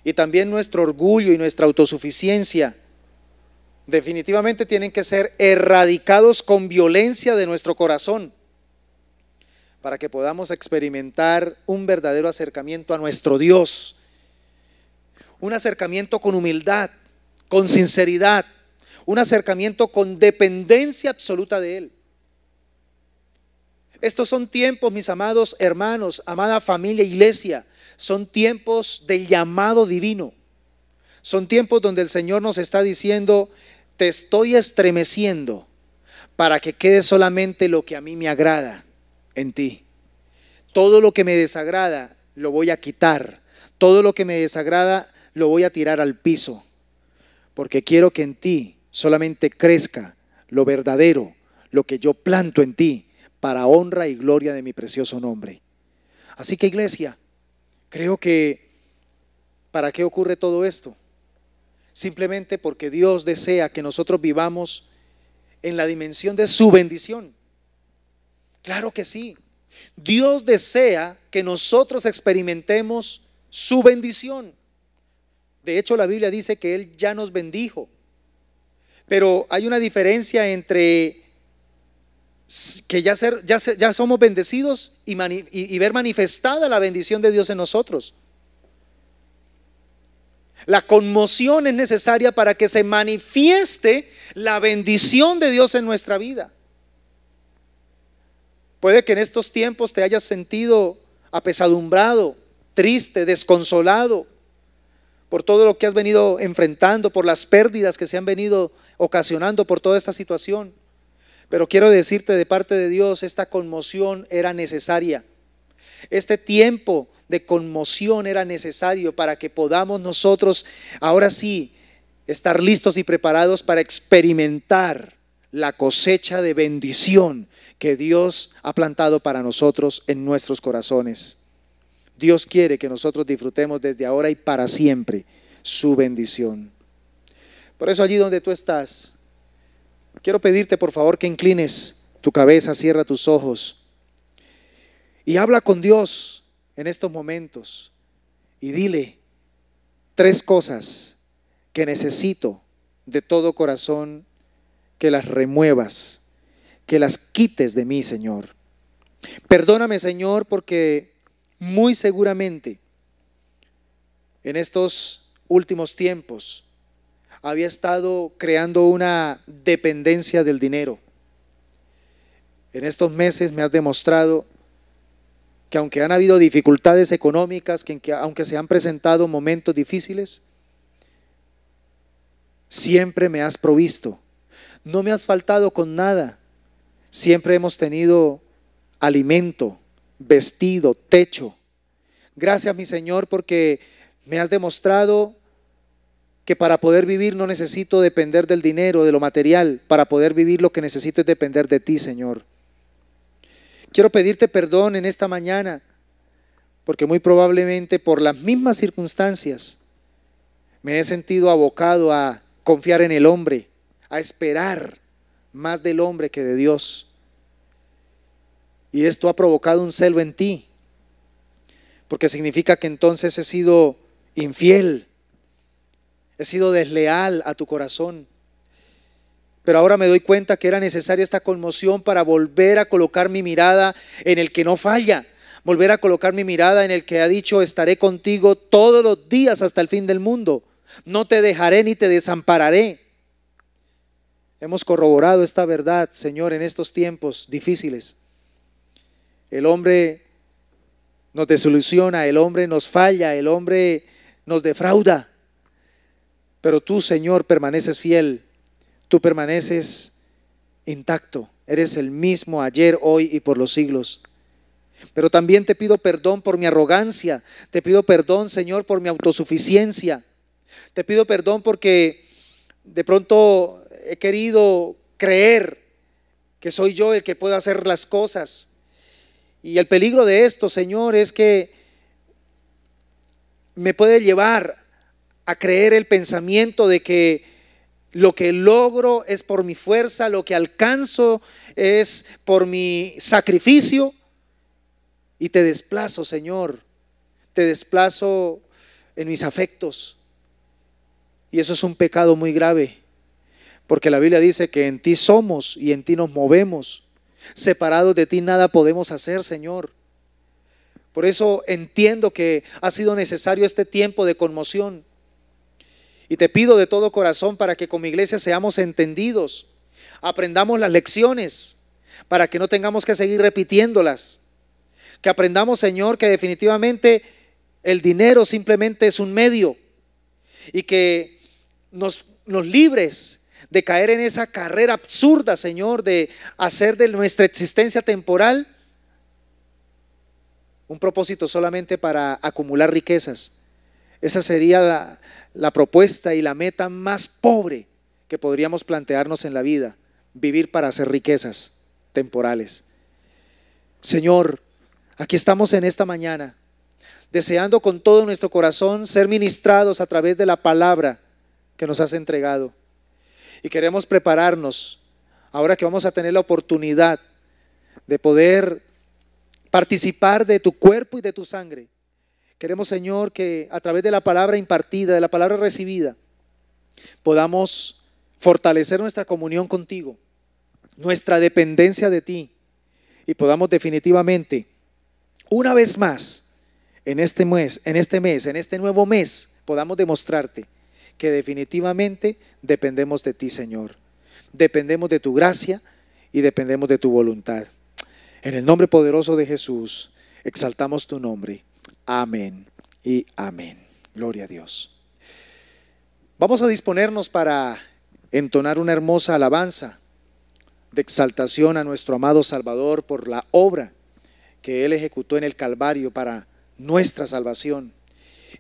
y también nuestro orgullo y nuestra autosuficiencia definitivamente tienen que ser erradicados con violencia de nuestro corazón para que podamos experimentar un verdadero acercamiento a nuestro Dios, un acercamiento con humildad, con sinceridad, un acercamiento con dependencia absoluta de Él. Estos son tiempos, mis amados hermanos, amada familia, iglesia, son tiempos del llamado divino. Son tiempos donde el Señor nos está diciendo: te estoy estremeciendo para que quede solamente lo que a mí me agrada en ti. Todo lo que me desagrada lo voy a quitar. Todo lo que me desagrada lo voy a tirar al piso. Porque quiero que en ti solamente crezca lo verdadero, lo que yo planto en ti, para honra y gloria de mi precioso nombre. Así que, iglesia, creo que ¿para qué ocurre todo esto? Simplemente porque Dios desea que nosotros vivamos en la dimensión de su bendición. Claro que sí. Dios desea que nosotros experimentemos su bendición. De hecho, la Biblia dice que Él ya nos bendijo. Pero hay una diferencia entre que ya somos bendecidos y ver manifestada la bendición de Dios en nosotros. La conmoción es necesaria para que se manifieste la bendición de Dios en nuestra vida. Puede que en estos tiempos te hayas sentido apesadumbrado, triste, desconsolado por todo lo que has venido enfrentando, por las pérdidas que se han venido ocasionando por toda esta situación. Pero quiero decirte de parte de Dios, esta conmoción era necesaria. Este tiempo de conmoción era necesario para que podamos nosotros ahora sí estar listos y preparados para experimentar la cosecha de bendición que Dios ha plantado para nosotros en nuestros corazones. Dios quiere que nosotros disfrutemos desde ahora y para siempre su bendición. Por eso, allí donde tú estás, quiero pedirte por favor que inclines tu cabeza, cierra tus ojos y habla con Dios en estos momentos y dile 3 cosas que necesito de todo corazón que las remuevas, que las quites de mí, Señor. Perdóname, Señor, porque muy seguramente en estos últimos tiempos había estado creando una dependencia del dinero. En estos meses me has demostrado que aunque han habido dificultades económicas, aunque se han presentado momentos difíciles, siempre me has provisto. No me has faltado con nada. Siempre hemos tenido alimento, vestido, techo. Gracias, mi Señor, porque me has demostrado que para poder vivir no necesito depender del dinero, de lo material. Para poder vivir lo que necesito es depender de ti, Señor. Quiero pedirte perdón en esta mañana, porque muy probablemente por las mismas circunstancias me he sentido abocado a confiar en el hombre, a esperar más del hombre que de Dios. Y esto ha provocado un celo en ti, porque significa que entonces he sido infiel, he sido desleal a tu corazón. Pero ahora me doy cuenta que era necesaria esta conmoción para volver a colocar mi mirada en el que no falla, volver a colocar mi mirada en el que ha dicho: estaré contigo todos los días hasta el fin del mundo, no te dejaré ni te desampararé. Hemos corroborado esta verdad, Señor, en estos tiempos difíciles. El hombre nos desilusiona, el hombre nos falla, el hombre nos defrauda. Pero tú, Señor, permaneces fiel, tú permaneces intacto, eres el mismo ayer, hoy y por los siglos. Pero también te pido perdón por mi arrogancia, te pido perdón, Señor, por mi autosuficiencia, te pido perdón porque de pronto he querido creer que soy yo el que puede hacer las cosas. Y el peligro de esto, Señor, es que me puede llevar a creer el pensamiento de que lo que logro es por mi fuerza, lo que alcanzo es por mi sacrificio. Y te desplazo, Señor, te desplazo en mis afectos. Y eso es un pecado muy grave, porque la Biblia dice que en ti somos y en ti nos movemos. Separados de ti nada podemos hacer, Señor. Por eso entiendo que ha sido necesario este tiempo de conmoción. Y te pido de todo corazón para que como iglesia seamos entendidos, aprendamos las lecciones, para que no tengamos que seguir repitiéndolas. Que aprendamos, Señor, que definitivamente el dinero simplemente es un medio y que nos libres de caer en esa carrera absurda, Señor, de hacer de nuestra existencia temporal un propósito solamente para acumular riquezas. Esa sería la propuesta y la meta más pobre que podríamos plantearnos en la vida, vivir para hacer riquezas temporales. Señor, aquí estamos en esta mañana, deseando con todo nuestro corazón ser ministrados a través de la palabra que nos has entregado. Y queremos prepararnos, ahora que vamos a tener la oportunidad de poder participar de tu cuerpo y de tu sangre. Queremos, Señor, que a través de la palabra impartida, de la palabra recibida, podamos fortalecer nuestra comunión contigo, nuestra dependencia de ti, y podamos definitivamente, una vez más, en este nuevo mes, podamos demostrarte que definitivamente dependemos de ti, Señor. Dependemos de tu gracia y dependemos de tu voluntad. En el nombre poderoso de Jesús, exaltamos tu nombre. Amén y amén. Gloria a Dios. Vamos a disponernos para entonar una hermosa alabanza de exaltación a nuestro amado Salvador por la obra que Él ejecutó en el Calvario para nuestra salvación.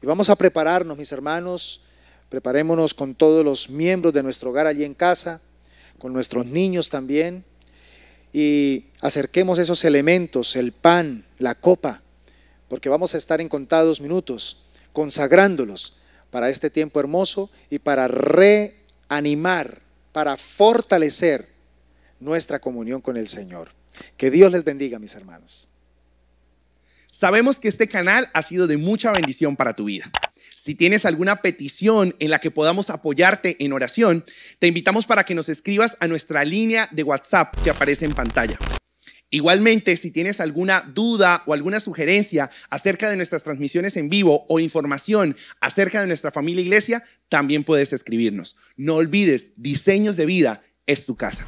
Y vamos a prepararnos, mis hermanos, preparémonos con todos los miembros de nuestro hogar allí en casa, con nuestros niños también, y acerquemos esos elementos, el pan, la copa, porque vamos a estar en contados minutos consagrándolos para este tiempo hermoso y para reanimar, para fortalecer nuestra comunión con el Señor. Que Dios les bendiga, mis hermanos. Sabemos que este canal ha sido de mucha bendición para tu vida. Si tienes alguna petición en la que podamos apoyarte en oración, te invitamos para que nos escribas a nuestra línea de WhatsApp que aparece en pantalla. Igualmente, si tienes alguna duda o alguna sugerencia acerca de nuestras transmisiones en vivo o información acerca de nuestra familia iglesia, también puedes escribirnos. No olvides, Diseños de Vida es tu casa.